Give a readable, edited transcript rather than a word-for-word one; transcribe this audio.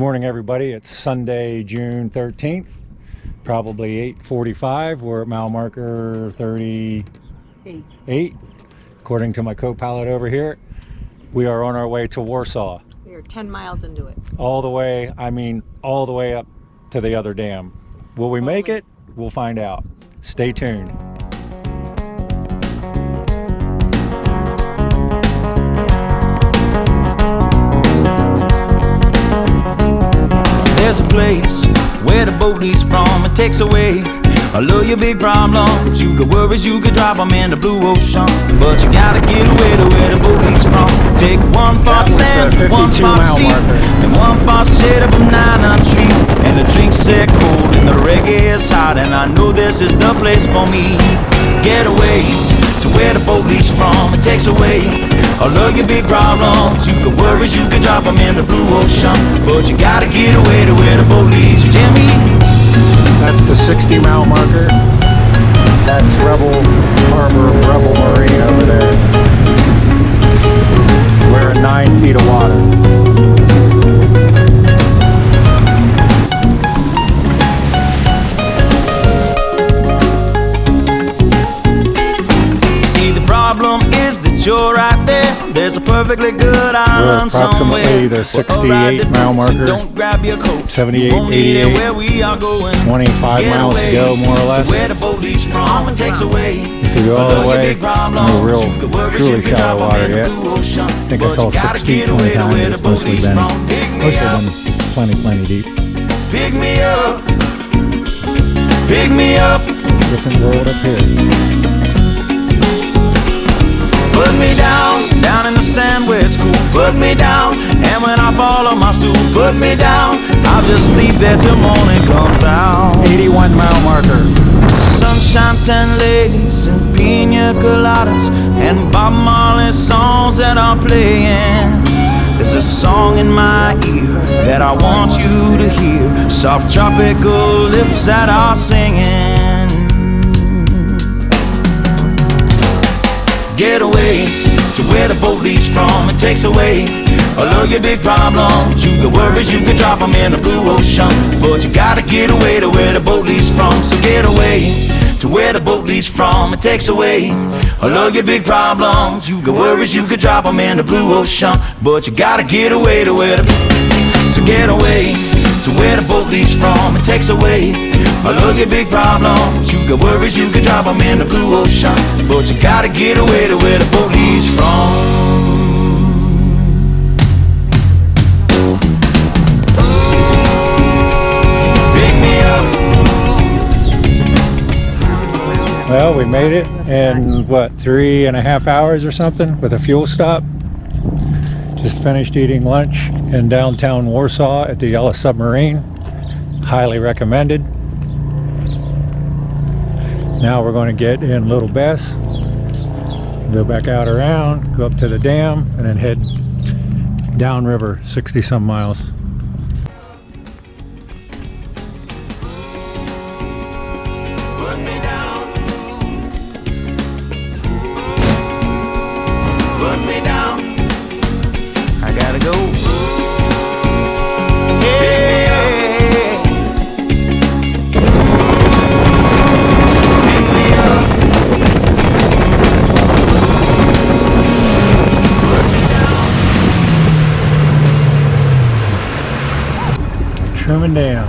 morning, everybody. It's Sunday, June 13th, probably 8:45. We're at mile marker 38, according to my co-pilot over here. We are on our way to Warsaw. We are 10 miles into it. All the way up to the other dam. Will we make it? We'll find out. Stay tuned. There's a place where the boat leaves from. It takes away all of your big problems. You could worries, you could drop them in the blue ocean, but you gotta get away to where the boat leaves from. Take one part sand, one part sea, and one part shade of a 9-nut tree. And the drinks set cold and the reggae is hot, and I know this is the place for me. Get away to where the boat leaves from. It takes away all of your big problems. You could worries, you could drop them in the blue ocean, but you gotta get away to where the boat leads. Jimmy, that's the 60-mile marker. That's Rebel Harbor, Rebel Marine over there. We're in 9 feet of water. you're right there. There's a perfectly good island somewhere. Approximately the 68-mile marker. Don't grab your coat. 78, 88. Where we are going. 25 miles to go, more or less. Where the boat leaves from and takes away. If we go all the way, no real, truly shallow water yet. I think I saw 6 feet one time. It's mostly been plenty deep. Pick me up. Pick me up. Different world up here. Put me down in the sand where it's cool. Put me down, and when I fall on my stool, put me down. I'll just sleep there till morning comes down. 81-mile marker. Sunshine, 10 ladies, and pina coladas, and Bob Marley songs that are playing. There's a song in my ear that I want you to hear. Soft tropical lips that are singing. Get away to where the boat leaves from. It takes away all of your big problems. You got worries, you can drop them in the blue ocean, but you gotta get away to where the boat leaves from. So get away to where the boat leaves from. It takes away all of your big problems. You got worries, you can drop them in the blue ocean, but you gotta get away to where the... So get away to where the boat leaves from. It takes away all of your big problems. You got worries, you can drop them in the blue ocean, but you gotta get away to where the boat leaves from. Pick me up. Well, we made it in, what, 3.5 hours or something with a fuel stop. Just finished eating lunch in downtown Warsaw at the Yellow Submarine. Highly recommended. Now we're going to get in Little Bess, go back out around, go up to the dam, and then head downriver 60-some miles. Put me down. Put me down. I gotta go. Truman Dam.